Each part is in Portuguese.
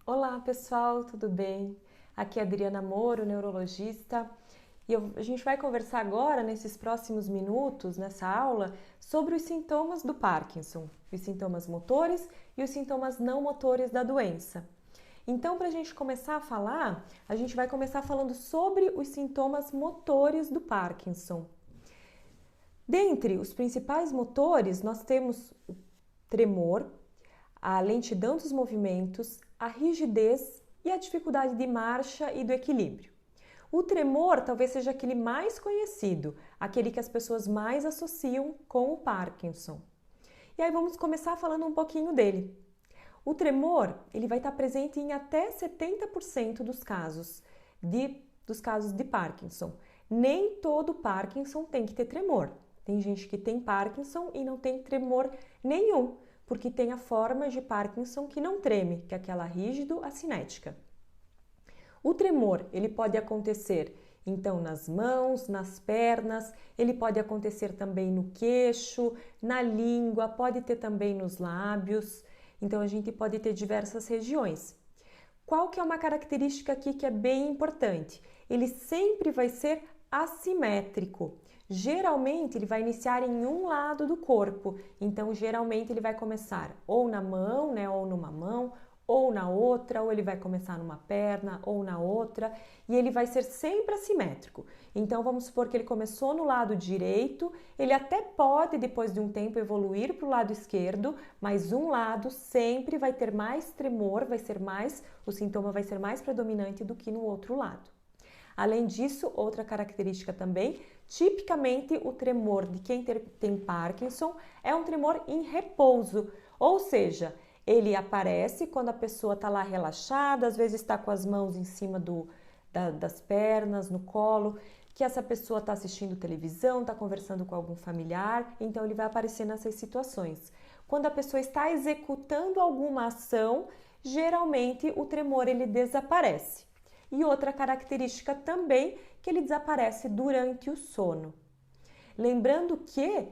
Olá pessoal, tudo bem? Aqui é a Adriana Moro, neurologista, e a gente vai conversar agora, nesses próximos minutos, nessa aula, sobre os sintomas do Parkinson, os sintomas motores e os sintomas não motores da doença. Então, para a gente começar a falar, a gente vai começar falando sobre os sintomas motores do Parkinson. Dentre os principais motores, nós temos o tremor, a lentidão dos movimentos, a rigidez e a dificuldade de marcha e do equilíbrio. O tremor talvez seja aquele mais conhecido, aquele que as pessoas mais associam com o Parkinson. E aí vamos começar falando um pouquinho dele. O tremor, ele vai estar presente em até 70% dos casos de Parkinson. Nem todo Parkinson tem que ter tremor. Tem gente que tem Parkinson e não tem tremor nenhum, porque tem a forma de Parkinson que não treme, que é aquela rígido-acinética. O tremor, ele pode acontecer então nas mãos, nas pernas, ele pode acontecer também no queixo, na língua, pode ter também nos lábios. Então a gente pode ter diversas regiões. Qual que é uma característica aqui que é bem importante? Ele sempre vai ser assimétrico. Geralmente ele vai iniciar em um lado do corpo, então geralmente ele vai começar ou na mão, né, ou numa mão, ou na outra, ou ele vai começar numa perna, ou na outra, e ele vai ser sempre assimétrico. Então vamos supor que ele começou no lado direito, ele até pode depois de um tempo evoluir para o lado esquerdo, mas um lado sempre vai ter mais tremor, o sintoma vai ser mais predominante do que no outro lado. Além disso, outra característica também, tipicamente o tremor de quem tem Parkinson é um tremor em repouso, ou seja, ele aparece quando a pessoa está lá relaxada, às vezes está com as mãos em cima das pernas, no colo, que essa pessoa está assistindo televisão, está conversando com algum familiar, então ele vai aparecer nessas situações. Quando a pessoa está executando alguma ação, geralmente o tremor ele desaparece. E outra característica também, que ele desaparece durante o sono. Lembrando que,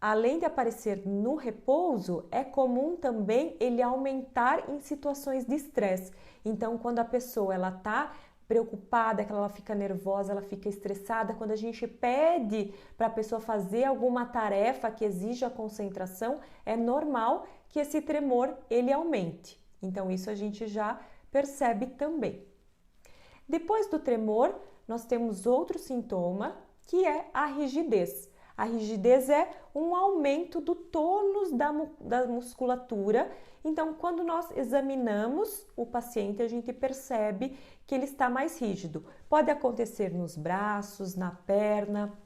além de aparecer no repouso, é comum também ele aumentar em situações de estresse. Então, quando a pessoa está preocupada, que ela fica nervosa, ela fica estressada, quando a gente pede para a pessoa fazer alguma tarefa que exija concentração, é normal que esse tremor ele aumente. Então, isso a gente já percebe também. Depois do tremor, nós temos outro sintoma, que é a rigidez. A rigidez é um aumento do tônus da musculatura. Então, quando nós examinamos o paciente, a gente percebe que ele está mais rígido. Pode acontecer nos braços, na perna,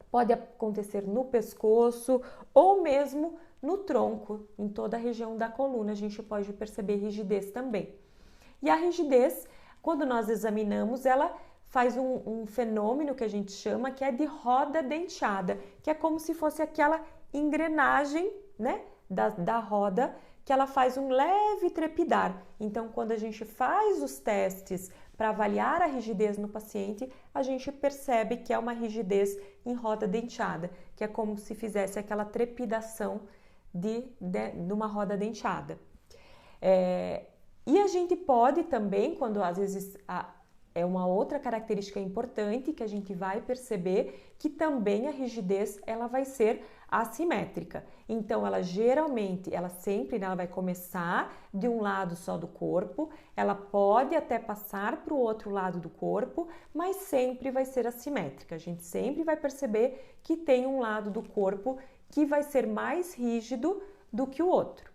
pode acontecer no pescoço ou mesmo no tronco, em toda a região da coluna, a gente pode perceber rigidez também. E a rigidez, quando nós examinamos, ela faz um fenômeno que a gente chama que é de roda denteada, que é como se fosse aquela engrenagem, né, da roda, que ela faz um leve trepidar. Então, quando a gente faz os testes para avaliar a rigidez no paciente, a gente percebe que é uma rigidez em roda denteada, que é como se fizesse aquela trepidação de uma roda denteada. E a gente pode também, quando às vezes é uma outra característica importante que a gente vai perceber que também a rigidez ela vai ser assimétrica. Então ela sempre ela vai começar de um lado só do corpo, ela pode até passar para o outro lado do corpo, mas sempre vai ser assimétrica. A gente sempre vai perceber que tem um lado do corpo que vai ser mais rígido do que o outro.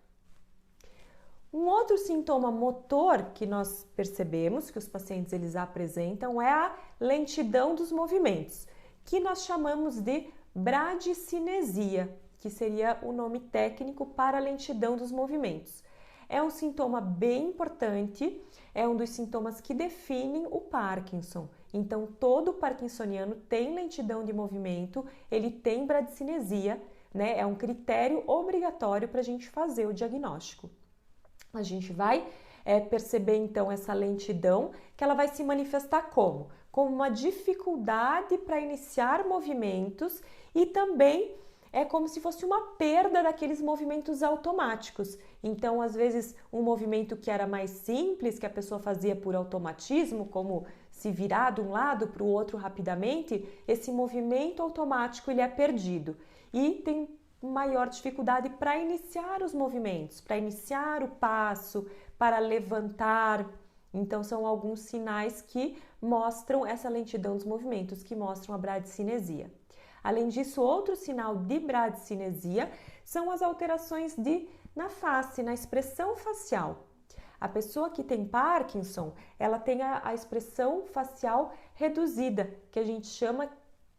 Um outro sintoma motor que nós percebemos que os pacientes eles apresentam é a lentidão dos movimentos, que nós chamamos de bradicinesia, que seria o nome técnico para a lentidão dos movimentos. É um sintoma bem importante, é um dos sintomas que definem o Parkinson. Então, todo parkinsoniano tem lentidão de movimento, ele tem bradicinesia, né? É um critério obrigatório para a gente fazer o diagnóstico. A gente vai perceber então essa lentidão, que ela vai se manifestar como? Como uma dificuldade para iniciar movimentos e também é como se fosse uma perda daqueles movimentos automáticos. Então, às vezes, um movimento que era mais simples, que a pessoa fazia por automatismo, como se virar de um lado para o outro rapidamente, esse movimento automático ele é perdido e tem maior dificuldade para iniciar os movimentos, para iniciar o passo, para levantar. Então, são alguns sinais que mostram essa lentidão dos movimentos, que mostram a bradicinesia. Além disso, outro sinal de bradicinesia são as alterações na face, na expressão facial. A pessoa que tem Parkinson, ela tem a expressão facial reduzida, que a gente chama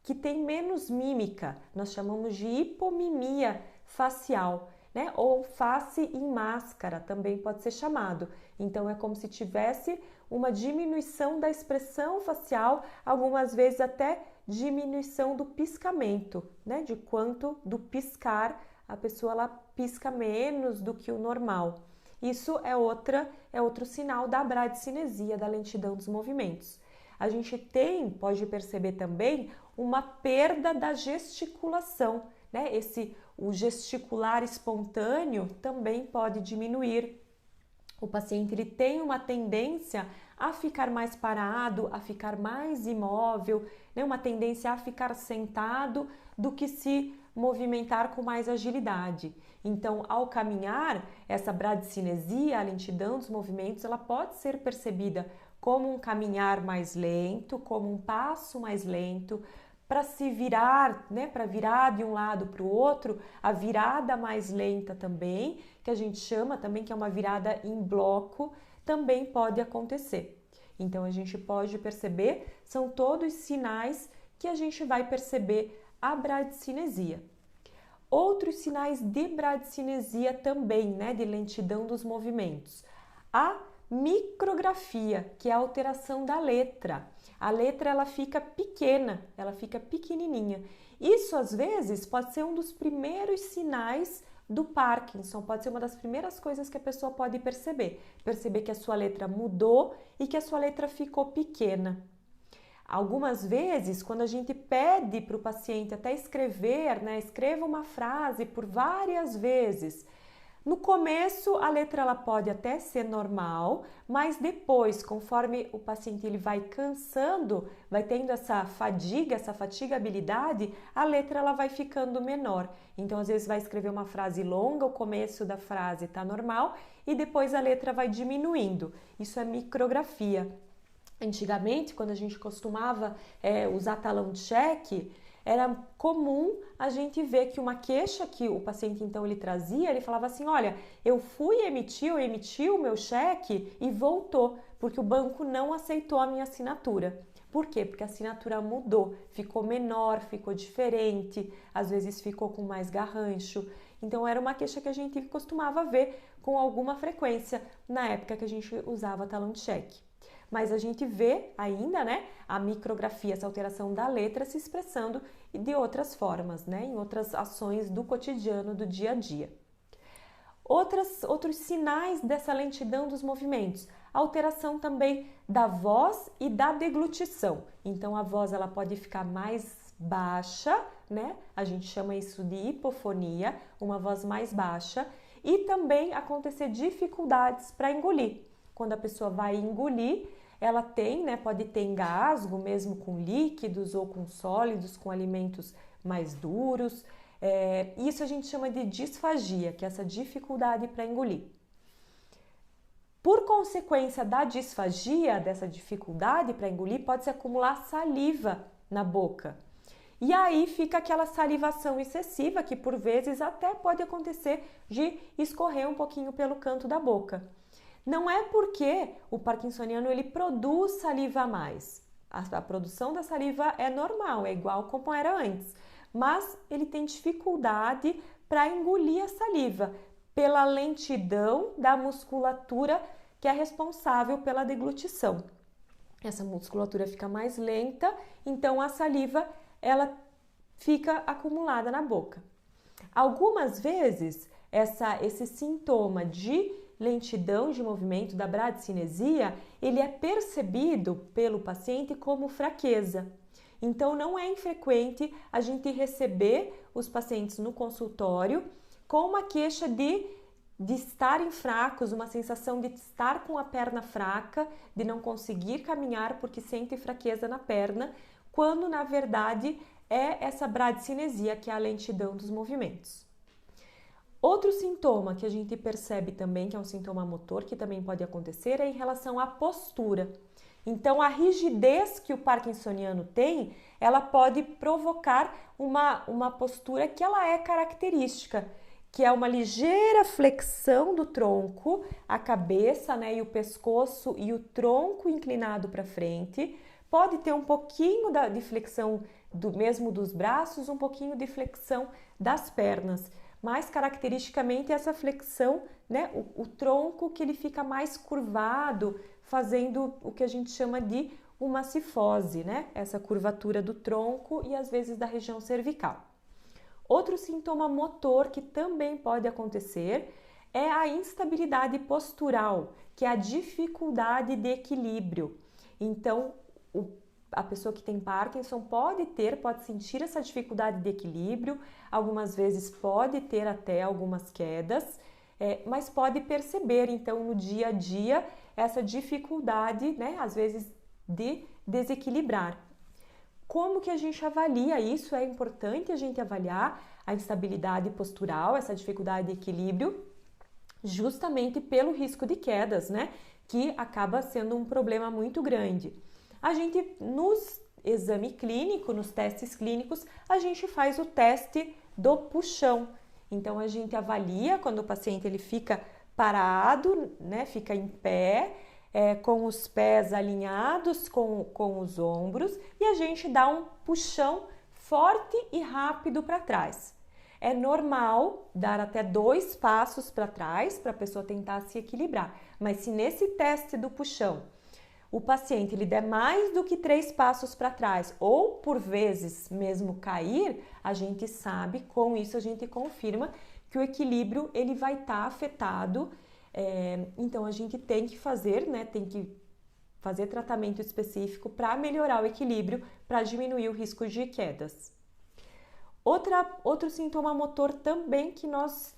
que tem menos mímica. Nós chamamos de hipomimia facial, né? Ou face em máscara, também pode ser chamado. Então, é como se tivesse uma diminuição da expressão facial, algumas vezes até diminuição do piscamento, né? De quanto do piscar, a pessoa ela pisca menos do que o normal. Isso é outro sinal da bradicinesia, da lentidão dos movimentos. A gente pode perceber também uma perda da gesticulação, né? O gesticular espontâneo também pode diminuir. O paciente ele tem uma tendência a ficar mais parado, a ficar mais imóvel, né? Uma tendência a ficar sentado do que se movimentar com mais agilidade. Então, ao caminhar, essa bradicinesia, a lentidão dos movimentos, ela pode ser percebida como um caminhar mais lento, como um passo mais lento, para se virar, né, para virar de um lado para o outro, a virada mais lenta também, que a gente chama também que é uma virada em bloco, também pode acontecer. Então, a gente pode perceber, são todos sinais que a gente vai perceber a bradicinesia. Outros sinais de bradicinesia também, né, de lentidão dos movimentos. A micrografia, que é a alteração da letra. A letra ela fica pequena, ela fica pequenininha. Isso às vezes pode ser um dos primeiros sinais do Parkinson, pode ser uma das primeiras coisas que a pessoa pode perceber que a sua letra mudou e que a sua letra ficou pequena. Algumas vezes, quando a gente pede para o paciente até escrever, né, escreva uma frase por várias vezes. No começo, a letra ela pode até ser normal, mas depois, conforme o paciente ele vai cansando, vai tendo essa fatigabilidade, a letra ela vai ficando menor. Então, às vezes vai escrever uma frase longa, o começo da frase está normal e depois a letra vai diminuindo. Isso é micrografia. Antigamente, quando a gente costumava usar talão de cheque, era comum a gente ver que uma queixa que o paciente então ele trazia, ele falava assim, olha, eu emiti o meu cheque e voltou, porque o banco não aceitou a minha assinatura. Por quê? Porque a assinatura mudou, ficou menor, ficou diferente, às vezes ficou com mais garrancho. Então era uma queixa que a gente costumava ver com alguma frequência na época que a gente usava talão de cheque. Mas a gente vê ainda, né, a micrografia, essa alteração da letra se expressando de outras formas, né, em outras ações do cotidiano, do dia a dia. Outros sinais dessa lentidão dos movimentos, alteração também da voz e da deglutição. Então, a voz ela pode ficar mais baixa, né, a gente chama isso de hipofonia, uma voz mais baixa, e também acontecer dificuldades para engolir. Quando a pessoa vai engolir, ela pode ter engasgo mesmo com líquidos ou com sólidos, com alimentos mais duros. Isso a gente chama de disfagia, que é essa dificuldade para engolir. Por consequência da disfagia, dessa dificuldade para engolir, pode-se acumular saliva na boca. E aí fica aquela salivação excessiva que por vezes até pode acontecer de escorrer um pouquinho pelo canto da boca. Não é porque o parkinsoniano ele produz saliva a mais. A produção da saliva é normal, é igual como era antes. Mas ele tem dificuldade para engolir a saliva pela lentidão da musculatura que é responsável pela deglutição. Essa musculatura fica mais lenta, então a saliva ela fica acumulada na boca. Algumas vezes esse sintoma de lentidão de movimento, da bradicinesia, ele é percebido pelo paciente como fraqueza. Então, não é infrequente a gente receber os pacientes no consultório com uma queixa de estarem fracos, uma sensação de estar com a perna fraca, de não conseguir caminhar porque sente fraqueza na perna, quando na verdade é essa bradicinesia, que é a lentidão dos movimentos. Outro sintoma que a gente percebe também, que é um sintoma motor, que também pode acontecer, é em relação à postura. Então, a rigidez que o parkinsoniano tem, ela pode provocar uma postura que ela é característica, que é uma ligeira flexão do tronco, a cabeça, né, e o pescoço e o tronco inclinado para frente. Pode ter um pouquinho de flexão mesmo dos braços, um pouquinho de flexão das pernas, mas caracteristicamente essa flexão, né, o tronco que ele fica mais curvado, fazendo o que a gente chama de uma cifose, né, essa curvatura do tronco e às vezes da região cervical. Outro sintoma motor que também pode acontecer é a instabilidade postural, que é a dificuldade de equilíbrio. Então, a pessoa que tem Parkinson pode sentir essa dificuldade de equilíbrio, algumas vezes pode ter até algumas quedas, mas pode perceber, então, no dia a dia, essa dificuldade, né, às vezes, de desequilibrar. Como que a gente avalia isso? É importante a gente avaliar a instabilidade postural, essa dificuldade de equilíbrio, justamente pelo risco de quedas, né? Que acaba sendo um problema muito grande. A gente, nos exame clínico, nos testes clínicos, a gente faz o teste do puxão. Então, a gente avalia quando o paciente ele fica parado, né? Fica em pé, com os pés alinhados com os ombros, e a gente dá um puxão forte e rápido para trás. É normal dar até 2 passos para trás para a pessoa tentar se equilibrar, mas se nesse teste do puxão o paciente ele der mais do que 3 passos para trás ou por vezes mesmo cair, a gente sabe, com isso a gente confirma que o equilíbrio ele vai estar afetado. Então a gente tem que fazer, né, tratamento específico para melhorar o equilíbrio, para diminuir o risco de quedas. Outro sintoma motor também que nós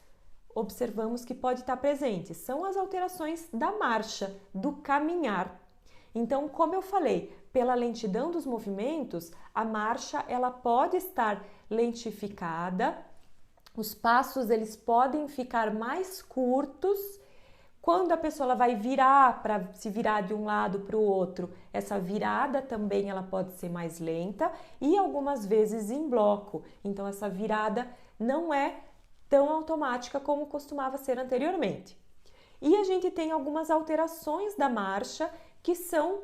observamos que pode estar presente são as alterações da marcha, do caminhar. Então, como eu falei, pela lentidão dos movimentos, a marcha ela pode estar lentificada, os passos eles podem ficar mais curtos. Quando a pessoa ela vai virar para se virar de um lado para o outro, essa virada também ela pode ser mais lenta e algumas vezes em bloco. Então essa virada não é tão automática como costumava ser anteriormente. E a gente tem algumas alterações da marcha que são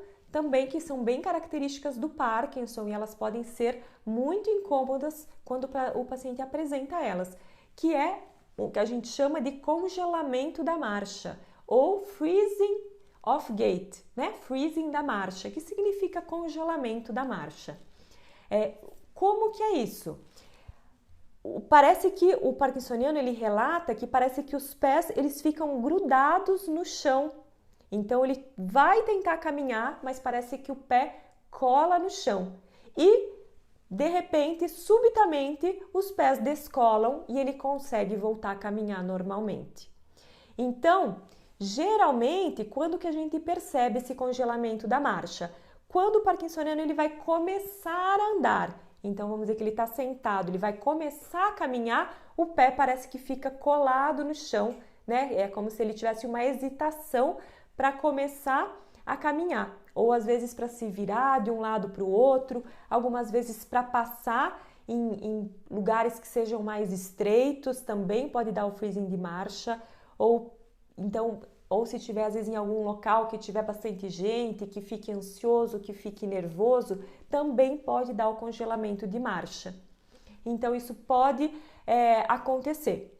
bem características do Parkinson e elas podem ser muito incômodas quando o paciente apresenta elas, que é o que a gente chama de congelamento da marcha, ou freezing of gait, né? Freezing da marcha, que significa congelamento da marcha. Como que é isso? Parece que o parkinsoniano ele relata que parece que os pés eles ficam grudados no chão. Então ele vai tentar caminhar, mas parece que o pé cola no chão. E de repente, subitamente, os pés descolam e ele consegue voltar a caminhar normalmente. Então, geralmente, quando que a gente percebe esse congelamento da marcha? Quando o parkinsoniano ele vai começar a andar. Então, vamos dizer que ele está sentado, ele vai começar a caminhar, o pé parece que fica colado no chão, né? É como se ele tivesse uma hesitação para começar a caminhar. Ou às vezes para se virar de um lado para o outro, algumas vezes para passar em lugares que sejam mais estreitos, também pode dar o freezing de marcha, ou se tiver às vezes em algum local que tiver bastante gente, que fique ansioso, que fique nervoso, também pode dar o congelamento de marcha. Então isso pode acontecer.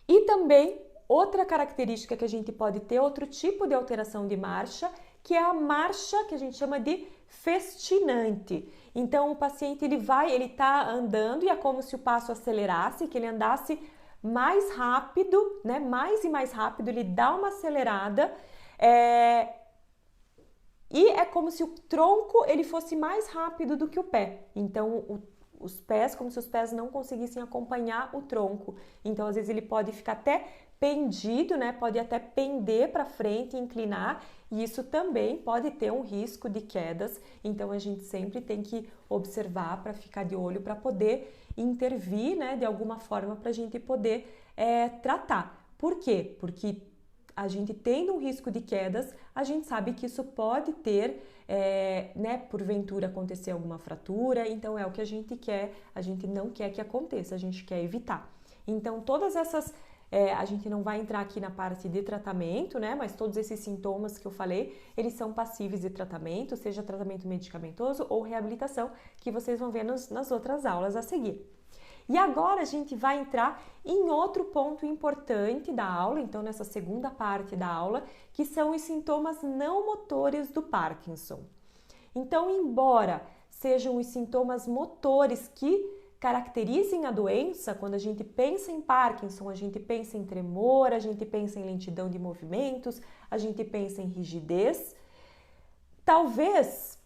E também outra característica que a gente pode ter, outro tipo de alteração de marcha, que é a marcha que a gente chama de festinante. Então o paciente ele está andando e é como se o passo acelerasse, que ele andasse mais rápido, né? Mais e mais rápido, ele dá uma acelerada e é como se o tronco ele fosse mais rápido do que o pé. Então os pés, como se os pés não conseguissem acompanhar o tronco. Então, às vezes, ele pode ficar até pendido, né? Pode até pender para frente, inclinar, e isso também pode ter um risco de quedas. Então, a gente sempre tem que observar para ficar de olho, para poder intervir, né? De alguma forma, para a gente poder tratar. Por quê? Porque a gente tendo um risco de quedas, a gente sabe que isso pode ter, né, porventura acontecer alguma fratura, então é o que a gente quer, a gente não quer que aconteça, a gente quer evitar. Então, todas essas, a gente não vai entrar aqui na parte de tratamento, né, mas todos esses sintomas que eu falei, eles são passíveis de tratamento, seja tratamento medicamentoso ou reabilitação, que vocês vão ver nas outras aulas a seguir. E agora a gente vai entrar em outro ponto importante da aula, então nessa segunda parte da aula, que são os sintomas não motores do Parkinson. Então, embora sejam os sintomas motores que caracterizem a doença, quando a gente pensa em Parkinson, a gente pensa em tremor, a gente pensa em lentidão de movimentos, a gente pensa em rigidez, talvez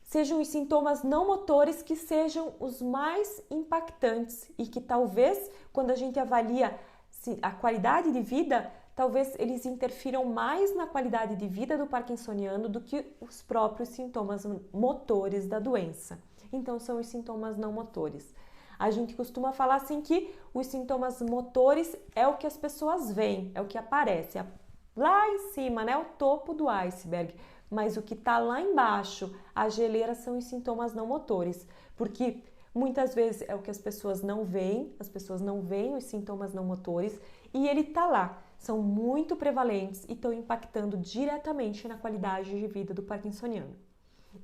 sejam os sintomas não motores que sejam os mais impactantes e que talvez, quando a gente avalia a qualidade de vida, talvez eles interfiram mais na qualidade de vida do parkinsoniano do que os próprios sintomas motores da doença. Então, são os sintomas não motores. A gente costuma falar assim que os sintomas motores é o que as pessoas veem, é o que aparece lá em cima, né? O topo do iceberg. Mas o que está lá embaixo, a geleira, são os sintomas não motores, porque muitas vezes é o que as pessoas não veem os sintomas não motores e ele está lá, são muito prevalentes e estão impactando diretamente na qualidade de vida do parkinsoniano.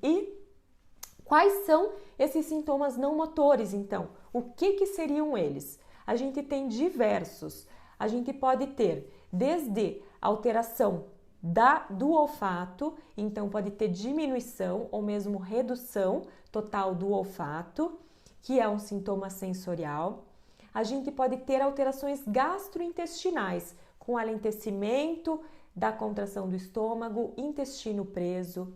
E quais são esses sintomas não motores, então? O que seriam eles? A gente tem diversos, a gente pode ter desde alteração do olfato, então pode ter diminuição ou mesmo redução total do olfato, que é um sintoma sensorial. A gente pode ter alterações gastrointestinais, com alentecimento da contração do estômago, intestino preso.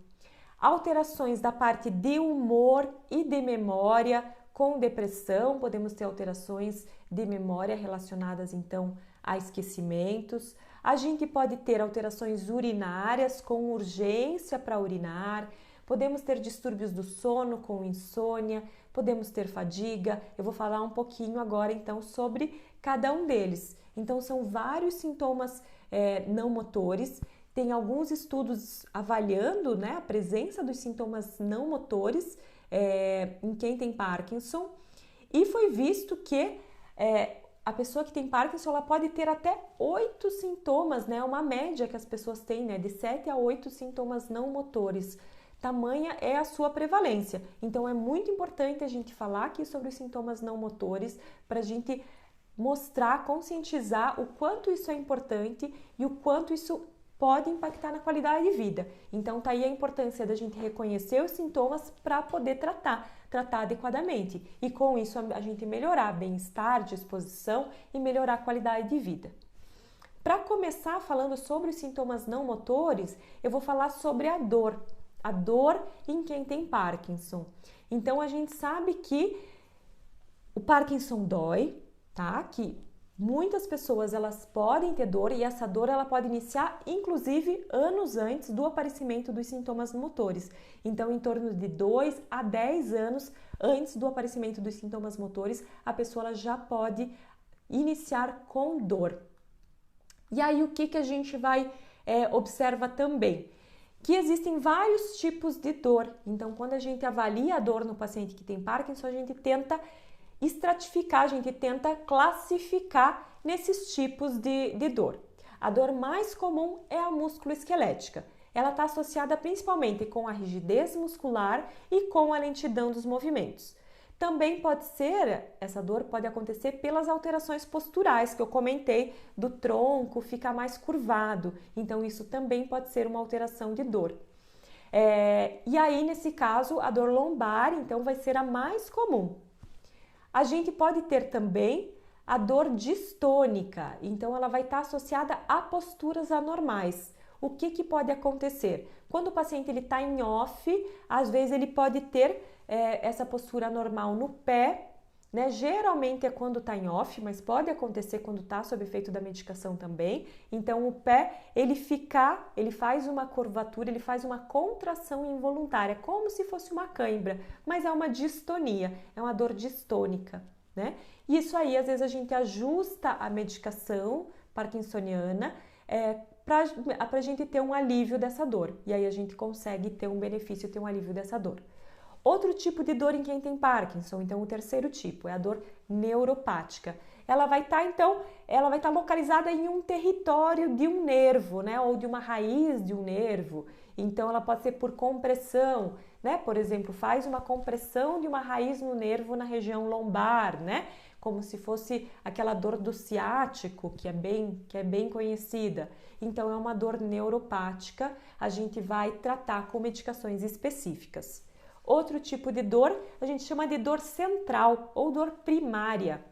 Alterações da parte de humor e de memória, com depressão, podemos ter alterações de memória relacionadas então a esquecimentos. A gente pode ter alterações urinárias com urgência para urinar, podemos ter distúrbios do sono com insônia, podemos ter fadiga. Eu vou falar um pouquinho agora então sobre cada um deles. Então são vários sintomas não motores. Tem alguns estudos avaliando, né, a presença dos sintomas não motores em quem tem Parkinson, e foi visto que a pessoa que tem Parkinson, ela pode ter até 8 sintomas, né? Uma média que as pessoas têm, né? De 7 a 8 sintomas não motores. Tamanha é a sua prevalência. Então, é muito importante a gente falar aqui sobre os sintomas não motores para a gente mostrar, conscientizar o quanto isso é importante e o quanto isso pode impactar na qualidade de vida. Então, tá aí a importância da gente reconhecer os sintomas para poder tratar adequadamente. E com isso, a gente melhorar bem-estar, disposição e melhorar a qualidade de vida. Para começar falando sobre os sintomas não motores, eu vou falar sobre a dor em quem tem Parkinson. Então, a gente sabe que o Parkinson dói, tá? Que muitas pessoas elas podem ter dor e essa dor ela pode iniciar inclusive anos antes do aparecimento dos sintomas motores. Então, em torno de 2 a 10 anos antes do aparecimento dos sintomas motores, a pessoa ela já pode iniciar com dor. E aí, o que a gente vai observa também? Que existem vários tipos de dor. Então, quando a gente avalia a dor no paciente que tem Parkinson, a gente tenta estratificar, a gente tenta classificar nesses tipos de dor. A dor mais comum é a musculoesquelética. Ela está associada principalmente com a rigidez muscular e com a lentidão dos movimentos. Também essa dor pode acontecer pelas alterações posturais que eu comentei, do tronco ficar mais curvado. Então, isso também pode ser uma alteração de dor. E aí, nesse caso, a dor lombar, então, vai ser a mais comum. A gente pode ter também a dor distônica, então ela vai estar associada a posturas anormais. o que pode acontecer? Quando o paciente está em off, às vezes ele pode ter essa postura normal no pé, né? Geralmente é quando está em off, mas pode acontecer quando está sob efeito da medicação também. Então o pé, ele faz uma curvatura, ele faz uma contração involuntária, como se fosse uma cãibra, mas é uma distonia, é uma dor distônica, né? Isso aí, às vezes a gente ajusta a medicação parkinsoniana para a gente ter um alívio dessa dor. E aí a gente consegue ter um benefício, ter um alívio dessa dor. Outro tipo de dor em quem tem Parkinson, então o terceiro tipo, é a dor neuropática. Ela vai estar localizada em um território de um nervo, né, ou de uma raiz de um nervo. Então ela pode ser por compressão, né? Por exemplo, faz uma compressão de uma raiz no nervo na região lombar, né? Como se fosse aquela dor do ciático, que é bem conhecida. Então é uma dor neuropática, a gente vai tratar com medicações específicas. Outro tipo de dor, a gente chama de dor central ou dor primária.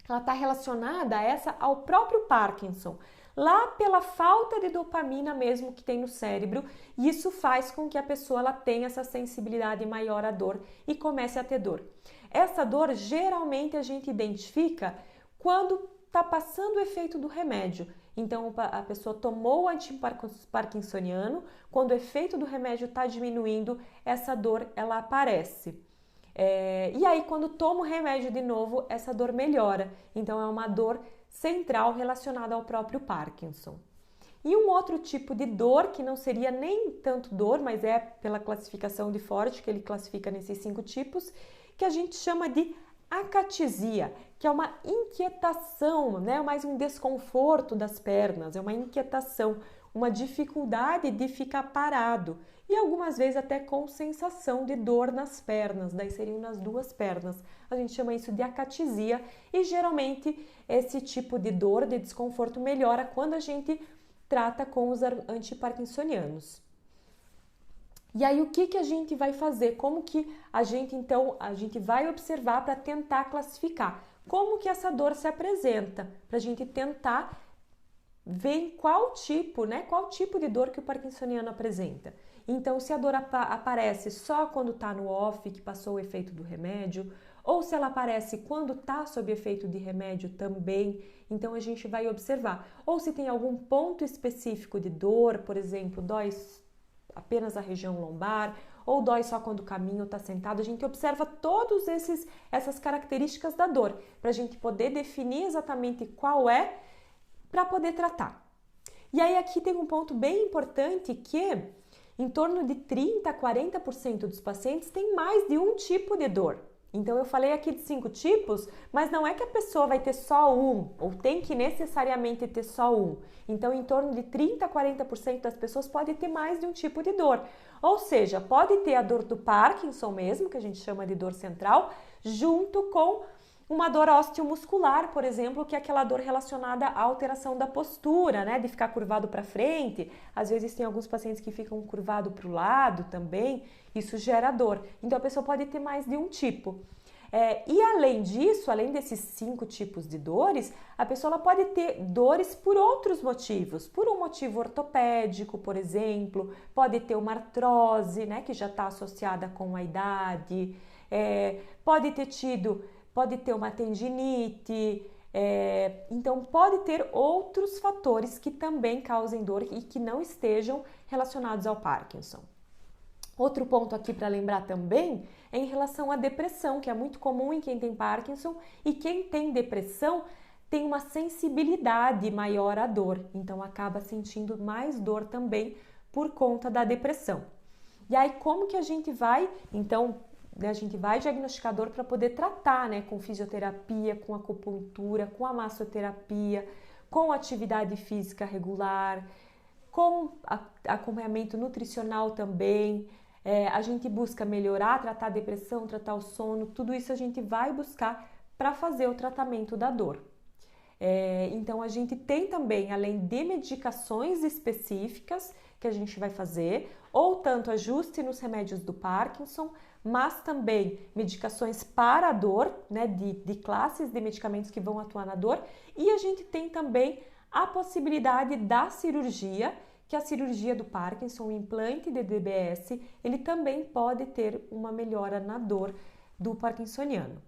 Ela está relacionada ao próprio Parkinson, lá pela falta de dopamina mesmo que tem no cérebro, e isso faz com que a pessoa ela tenha essa sensibilidade maior à dor e comece a ter dor. Essa dor geralmente a gente identifica quando está passando o efeito do remédio. Então a pessoa tomou o antiparkinsoniano, quando o efeito do remédio está diminuindo, essa dor ela aparece. E aí quando toma o remédio de novo, essa dor melhora. Então é uma dor central relacionada ao próprio Parkinson. E um outro tipo de dor, que não seria nem tanto dor, mas é pela classificação de Ford, que ele classifica nesses 5 tipos, que a gente chama de acatesia, que é uma inquietação, né? Mais um desconforto das pernas, é uma inquietação, uma dificuldade de ficar parado e algumas vezes até com sensação de dor nas pernas, daí seriam nas 2 pernas. A gente chama isso de acatesia e geralmente esse tipo de dor, de desconforto melhora quando a gente trata com os antiparkinsonianos. E aí o que a gente vai fazer? Como que a gente vai observar para tentar classificar? Como que essa dor se apresenta? Para a gente tentar ver qual tipo de dor que o parkinsoniano apresenta. Então, se a dor aparece só quando está no off, que passou o efeito do remédio, ou se ela aparece quando está sob efeito de remédio também, então a gente vai observar. Ou se tem algum ponto específico de dor, por exemplo, dói apenas a região lombar, ou dói só quando o caminho está sentado, a gente observa todas essas características da dor, para a gente poder definir exatamente qual é, para poder tratar. E aí aqui tem um ponto bem importante que em torno de 30 a 40% dos pacientes têm mais de um tipo de dor. Então eu falei aqui de 5 tipos, mas não é que a pessoa vai ter só um, ou tem que necessariamente ter só um. Então em torno de 30 a 40% das pessoas podem ter mais de um tipo de dor. Ou seja, pode ter a dor do Parkinson mesmo, que a gente chama de dor central, junto com uma dor osteomuscular, por exemplo, que é aquela dor relacionada à alteração da postura, né? De ficar curvado para frente. Às vezes tem alguns pacientes que ficam curvado para o lado também. Isso gera dor. Então a pessoa pode ter mais de um tipo. E além disso, além desses 5 tipos de dores, a pessoa ela pode ter dores por outros motivos. Por um motivo ortopédico, por exemplo, pode ter uma artrose, né? Que já está associada com a idade. Pode ter uma tendinite, então pode ter outros fatores que também causem dor e que não estejam relacionados ao Parkinson. Outro ponto aqui para lembrar também é em relação à depressão, que é muito comum em quem tem Parkinson, e quem tem depressão tem uma sensibilidade maior à dor, então acaba sentindo mais dor também por conta da depressão. E aí como que a gente vai, então, a gente vai diagnosticar dor para poder tratar, né, com fisioterapia, com acupuntura, com a massoterapia, com atividade física regular, com acompanhamento nutricional também. A gente busca melhorar, tratar a depressão, tratar o sono, tudo isso a gente vai buscar para fazer o tratamento da dor. Então a gente tem também, além de medicações específicas que a gente vai fazer, ou tanto ajuste nos remédios do Parkinson, mas também medicações para a dor, né, de classes de medicamentos que vão atuar na dor, e a gente tem também a possibilidade da cirurgia, que a cirurgia do Parkinson, o implante de DBS, ele também pode ter uma melhora na dor do parkinsoniano.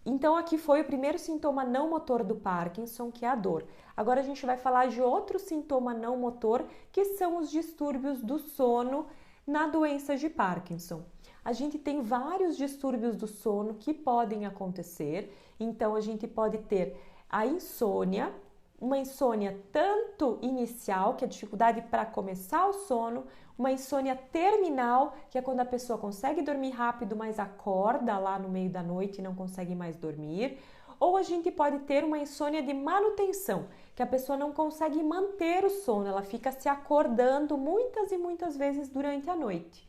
Então aqui foi o primeiro sintoma não motor do Parkinson, que é a dor. Agora a gente vai falar de outro sintoma não motor, que são os distúrbios do sono na doença de Parkinson. A gente tem vários distúrbios do sono que podem acontecer, então a gente pode ter a insônia, uma insônia tanto inicial, que é a dificuldade para começar o sono, uma insônia terminal, que é quando a pessoa consegue dormir rápido, mas acorda lá no meio da noite e não consegue mais dormir. Ou a gente pode ter uma insônia de manutenção, que a pessoa não consegue manter o sono, ela fica se acordando muitas e muitas vezes durante a noite.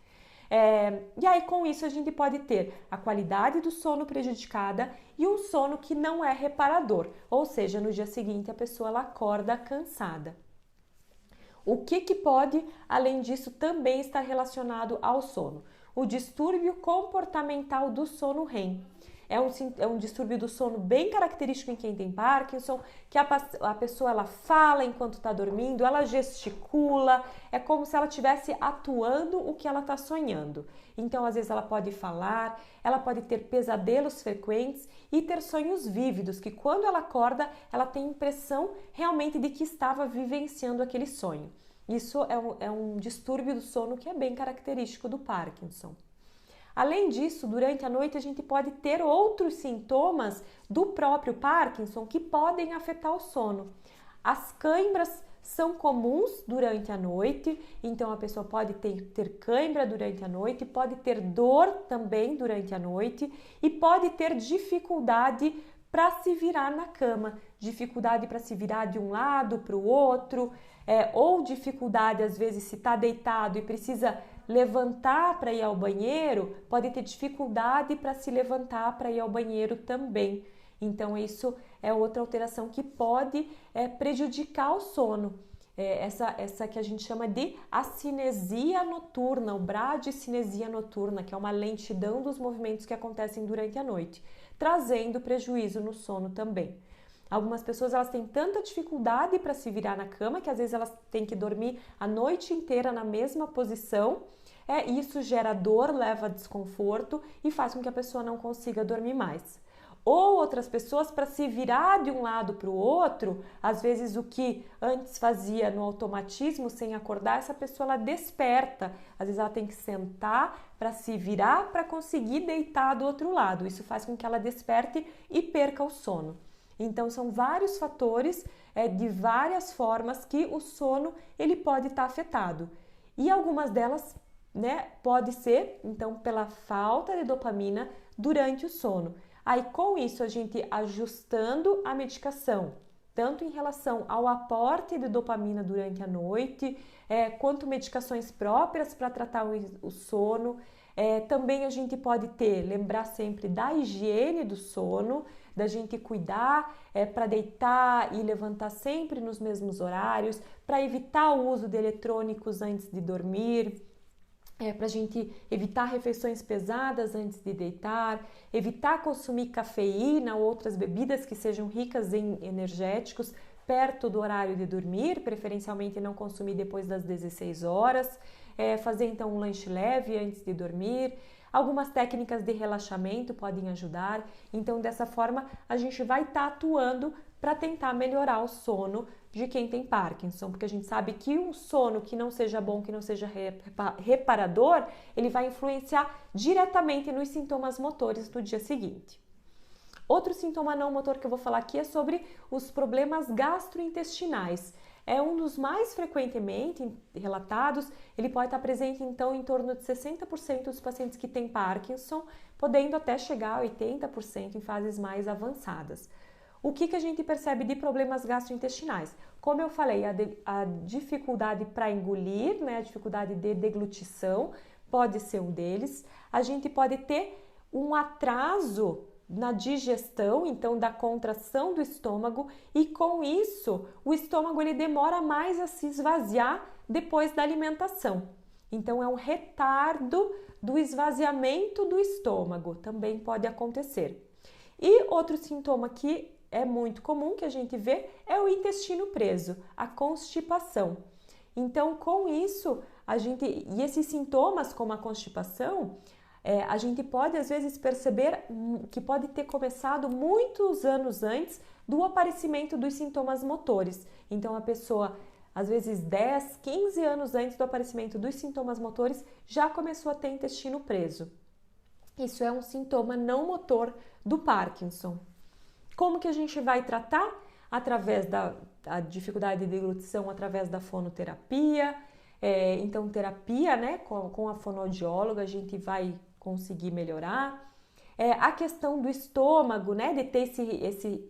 E aí com isso a gente pode ter a qualidade do sono prejudicada e um sono que não é reparador, ou seja, no dia seguinte a pessoa ela acorda cansada. O que pode, além disso, também estar relacionado ao sono? O distúrbio comportamental do sono REM. É um distúrbio do sono bem característico em quem tem Parkinson, que a pessoa ela fala enquanto está dormindo, ela gesticula, é como se ela estivesse atuando o que ela está sonhando. Então, às vezes ela pode falar, ela pode ter pesadelos frequentes e ter sonhos vívidos, que quando ela acorda, ela tem a impressão realmente de que estava vivenciando aquele sonho. Isso é um distúrbio do sono que é bem característico do Parkinson. Além disso, durante a noite a gente pode ter outros sintomas do próprio Parkinson que podem afetar o sono. As câimbras são comuns durante a noite, então a pessoa pode ter câimbra durante a noite, pode ter dor também durante a noite e pode ter dificuldade para se virar na cama, dificuldade para se virar de um lado para o outro, ou dificuldade às vezes se está deitado e precisa levantar para ir ao banheiro, pode ter dificuldade para se levantar para ir ao banheiro também. Então isso é outra alteração que pode prejudicar o sono. Essa que a gente chama de acinesia noturna, ou bradicinesia noturna, que é uma lentidão dos movimentos que acontecem durante a noite, trazendo prejuízo no sono também. Algumas pessoas elas têm tanta dificuldade para se virar na cama que às vezes elas têm que dormir a noite inteira na mesma posição. Isso gera dor, leva a desconforto e faz com que a pessoa não consiga dormir mais. Ou outras pessoas, para se virar de um lado para o outro, às vezes o que antes fazia no automatismo, sem acordar, essa pessoa ela desperta. Às vezes ela tem que sentar para se virar para conseguir deitar do outro lado. Isso faz com que ela desperte e perca o sono. Então são vários fatores de várias formas que o sono ele pode estar afetado. E algumas delas, pode ser então pela falta de dopamina durante o sono. Aí com isso a gente ajustando a medicação, tanto em relação ao aporte de dopamina durante a noite, quanto medicações próprias para tratar o sono. Também a gente pode lembrar sempre da higiene do sono, da gente cuidar para deitar e levantar sempre nos mesmos horários, para evitar o uso de eletrônicos antes de dormir, para a gente evitar refeições pesadas antes de deitar, evitar consumir cafeína ou outras bebidas que sejam ricas em energéticos perto do horário de dormir, preferencialmente não consumir depois das 16 horas, fazer então um lanche leve antes de dormir. Algumas técnicas de relaxamento podem ajudar, então dessa forma a gente vai estar atuando para tentar melhorar o sono de quem tem Parkinson, porque a gente sabe que um sono que não seja bom, que não seja reparador, ele vai influenciar diretamente nos sintomas motores do dia seguinte. Outro sintoma não motor que eu vou falar aqui é sobre os problemas gastrointestinais. É um dos mais frequentemente relatados, ele pode estar presente então em torno de 60% dos pacientes que têm Parkinson, podendo até chegar a 80% em fases mais avançadas. O que a gente percebe de problemas gastrointestinais? Como eu falei, a dificuldade para engolir, a dificuldade de deglutição pode ser um deles. A gente pode ter um atraso na digestão, então da contração do estômago, e com isso o estômago ele demora mais a se esvaziar depois da alimentação. Então é um retardo do esvaziamento do estômago, também pode acontecer. E outro sintoma que é muito comum que a gente vê é o intestino preso, a constipação. Então, com isso, e esses sintomas como a constipação, a gente pode às vezes perceber que pode ter começado muitos anos antes do aparecimento dos sintomas motores. Então, a pessoa, às vezes 10, 15 anos antes do aparecimento dos sintomas motores, já começou a ter intestino preso. Isso é um sintoma não motor do Parkinson. Como que a gente vai tratar? Através da dificuldade de deglutição, através da fonoterapia. Então, terapia, né, com a fonoaudióloga, a gente vai conseguir melhorar. A questão do estômago, né, de ter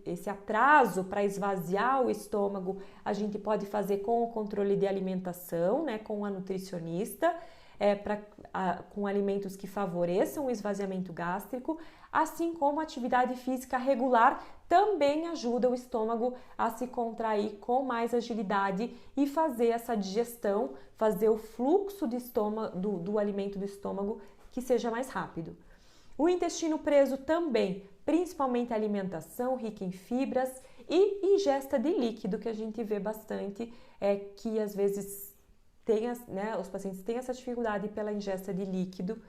esse atraso para esvaziar o estômago, a gente pode fazer com o controle de alimentação, né, com a nutricionista, com alimentos que favoreçam o esvaziamento gástrico, assim como a atividade física regular também ajuda o estômago a se contrair com mais agilidade e fazer essa digestão, fazer o fluxo do alimento do estômago que seja mais rápido. O intestino preso também, principalmente a alimentação rica em fibras e ingesta de líquido, que a gente vê bastante, que às vezes os pacientes têm essa dificuldade pela ingesta de líquido,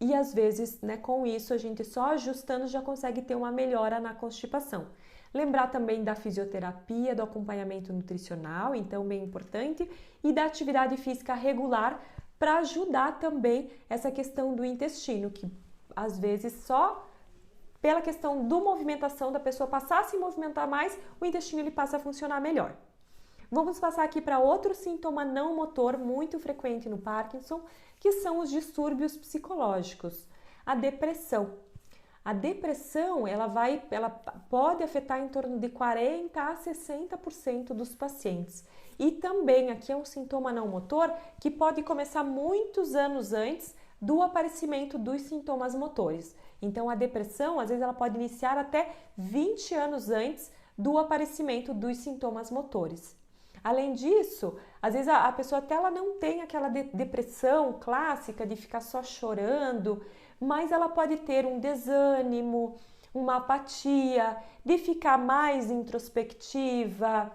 e às vezes, né, com isso, a gente só ajustando já consegue ter uma melhora na constipação. Lembrar também da fisioterapia, do acompanhamento nutricional, então bem importante, e da atividade física regular para ajudar também essa questão do intestino, que às vezes só pela questão da movimentação da pessoa passar a se movimentar mais, o intestino ele passa a funcionar melhor. Vamos passar aqui para outro sintoma não motor muito frequente no Parkinson, que são os distúrbios psicológicos, a depressão. A depressão, ela pode afetar em torno de 40 a 60% dos pacientes. E também aqui é um sintoma não motor que pode começar muitos anos antes do aparecimento dos sintomas motores. Então, a depressão, às vezes, ela pode iniciar até 20 anos antes do aparecimento dos sintomas motores. Além disso, às vezes a pessoa até ela não tem aquela depressão clássica de ficar só chorando, mas ela pode ter um desânimo, uma apatia, de ficar mais introspectiva,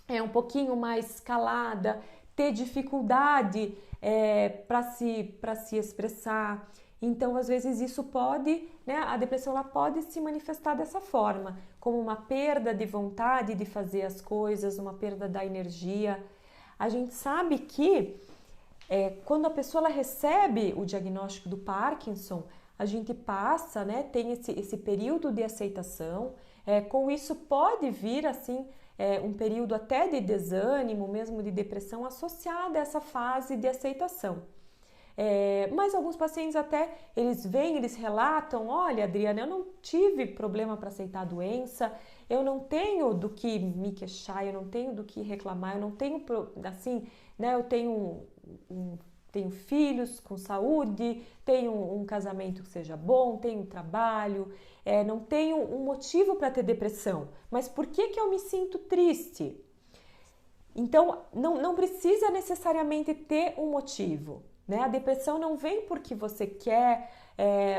um pouquinho mais calada, ter dificuldade para se expressar. Então, às vezes, isso pode, né, a depressão ela pode se manifestar dessa forma, como uma perda de vontade de fazer as coisas, uma perda da energia. A gente sabe que quando a pessoa ela recebe o diagnóstico do Parkinson, a gente passa, né, tem esse período de aceitação, com isso pode vir, assim, um período até de desânimo, mesmo de depressão, associado a essa fase de aceitação. Mas alguns pacientes até, eles relatam, olha, Adriana, eu não tive problema para aceitar a doença, eu não tenho do que me queixar, eu não tenho do que reclamar, eu não tenho, assim, né, eu tenho filhos com saúde, tenho um casamento que seja bom, tenho trabalho, não tenho um motivo para ter depressão, mas por que eu me sinto triste? Então, não precisa necessariamente ter um motivo. Né? A depressão não vem porque você quer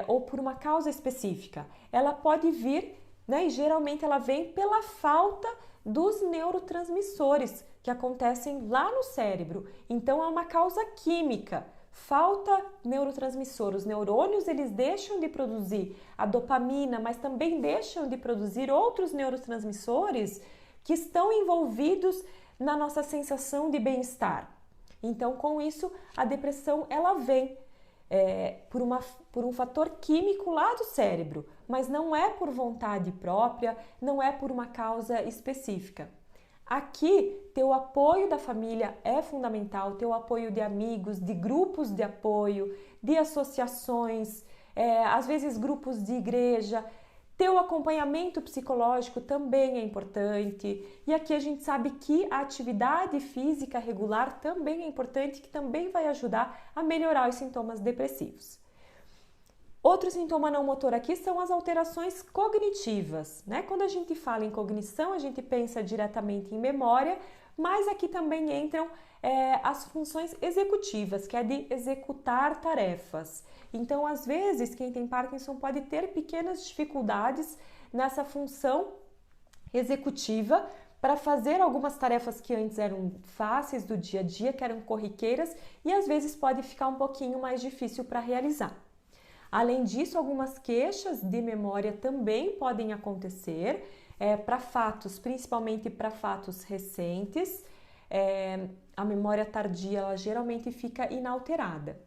ou por uma causa específica. Ela pode vir, né, e geralmente ela vem pela falta dos neurotransmissores que acontecem lá no cérebro. Então, é uma causa química. Falta neurotransmissor. Os neurônios eles deixam de produzir a dopamina, mas também deixam de produzir outros neurotransmissores que estão envolvidos na nossa sensação de bem-estar. Então, com isso, a depressão ela vem por um fator químico lá do cérebro, mas não é por vontade própria, não é por uma causa específica. Aqui, ter o apoio da família é fundamental, ter o apoio de amigos, de grupos de apoio, de associações, às vezes grupos de igreja. Ter o acompanhamento psicológico também é importante. E aqui a gente sabe que a atividade física regular também é importante, que também vai ajudar a melhorar os sintomas depressivos. Outro sintoma não motor aqui são as alterações cognitivas, né? Quando a gente fala em cognição, a gente pensa diretamente em memória, mas aqui também entram as funções executivas, que é de executar tarefas. Então, às vezes, quem tem Parkinson pode ter pequenas dificuldades nessa função executiva para fazer algumas tarefas que antes eram fáceis do dia a dia, que eram corriqueiras e às vezes pode ficar um pouquinho mais difícil para realizar. Além disso, algumas queixas de memória também podem acontecer para fatos, principalmente para fatos recentes. A memória tardia ela geralmente fica inalterada.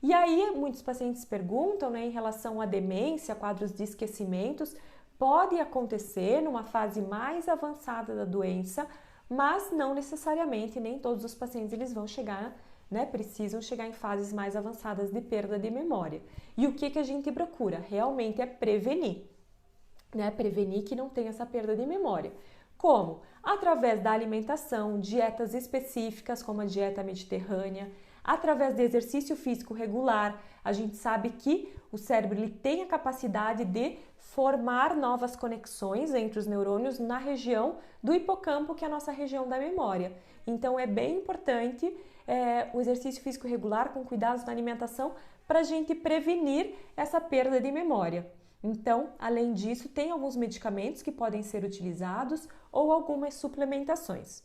E aí, muitos pacientes perguntam, né, em relação à demência, quadros de esquecimentos, pode acontecer numa fase mais avançada da doença, mas não necessariamente, nem todos os pacientes eles vão chegar, né, precisam chegar em fases mais avançadas de perda de memória. E o que a gente procura? Realmente é prevenir, né, prevenir que não tenha essa perda de memória. Como? Através da alimentação, dietas específicas, como a dieta mediterrânea, através de exercício físico regular. A gente sabe que o cérebro ele tem a capacidade de formar novas conexões entre os neurônios na região do hipocampo, que é a nossa região da memória. Então é bem importante o exercício físico regular com cuidados na alimentação para a gente prevenir essa perda de memória. Então, além disso, tem alguns medicamentos que podem ser utilizados ou algumas suplementações.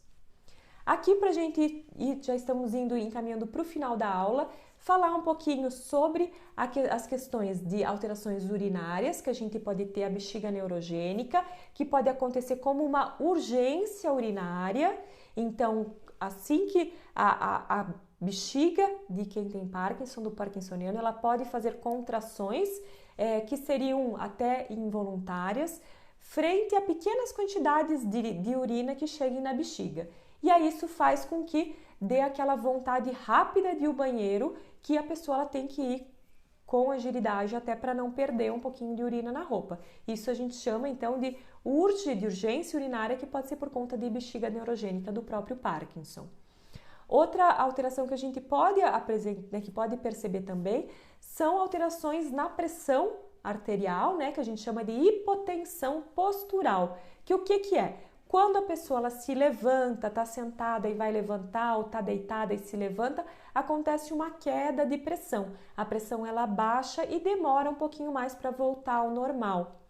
Aqui para a gente ir, já estamos encaminhando para o final da aula, falar um pouquinho sobre as questões de alterações urinárias, que a gente pode ter a bexiga neurogênica, que pode acontecer como uma urgência urinária. Então, assim que a bexiga de quem tem Parkinson, do parkinsoniano, ela pode fazer contrações que seriam até involuntárias, frente a pequenas quantidades de urina que cheguem na bexiga. E aí isso faz com que dê aquela vontade rápida de ir ao banheiro, que a pessoa ela tem que ir com agilidade até para não perder um pouquinho de urina na roupa. Isso a gente chama então de urgência urinária, que pode ser por conta de bexiga neurogênica do próprio Parkinson. Outra alteração que a gente pode apresentar, né, que pode perceber também, são alterações na pressão arterial, né, que a gente chama de hipotensão postural. Que o que é? Quando a pessoa ela se levanta, está sentada e vai levantar, ou está deitada e se levanta, acontece uma queda de pressão. A pressão ela baixa e demora um pouquinho mais para voltar ao normal.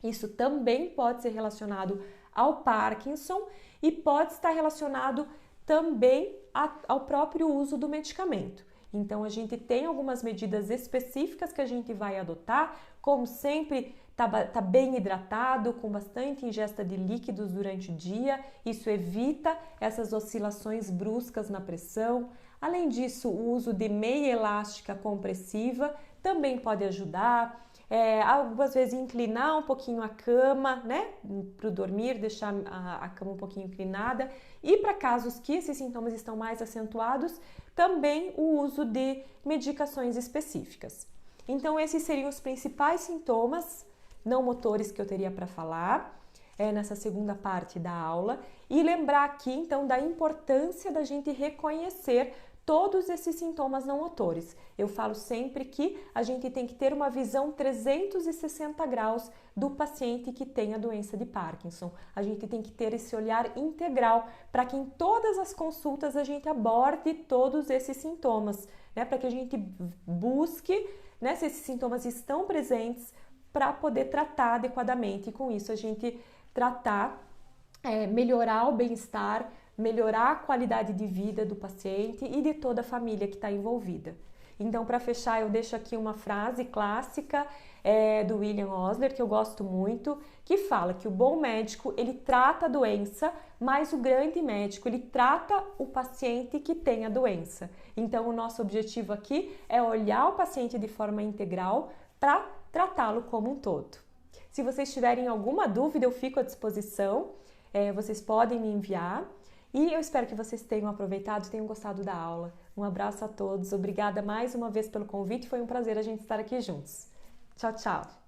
Isso também pode ser relacionado ao Parkinson e pode estar relacionado também ao próprio uso do medicamento. Então, a gente tem algumas medidas específicas que a gente vai adotar, como sempre, tá bem hidratado, com bastante ingesta de líquidos durante o dia, isso evita essas oscilações bruscas na pressão. Além disso, o uso de meia elástica compressiva também pode ajudar. Algumas vezes inclinar um pouquinho a cama, né, para o dormir, deixar a cama um pouquinho inclinada. E para casos que esses sintomas estão mais acentuados, também o uso de medicações específicas. Então, esses seriam os principais sintomas não motores que eu teria para falar nessa segunda parte da aula. E lembrar aqui, então, da importância da gente reconhecer todos esses sintomas não motores. Eu falo sempre que a gente tem que ter uma visão 360 graus do paciente que tem a doença de Parkinson. A gente tem que ter esse olhar integral para que em todas as consultas a gente aborde todos esses sintomas, né? Para que a gente busque, né, se esses sintomas estão presentes para poder tratar adequadamente e com isso a gente melhorar o bem-estar, melhorar a qualidade de vida do paciente e de toda a família que está envolvida. Então, para fechar, eu deixo aqui uma frase clássica do William Osler, que eu gosto muito, que fala que o bom médico, ele trata a doença, mas o grande médico, ele trata o paciente que tem a doença. Então, o nosso objetivo aqui é olhar o paciente de forma integral para tratá-lo como um todo. Se vocês tiverem alguma dúvida, eu fico à disposição, vocês podem me enviar. E eu espero que vocês tenham aproveitado e tenham gostado da aula. Um abraço a todos, obrigada mais uma vez pelo convite, foi um prazer a gente estar aqui juntos. Tchau, tchau!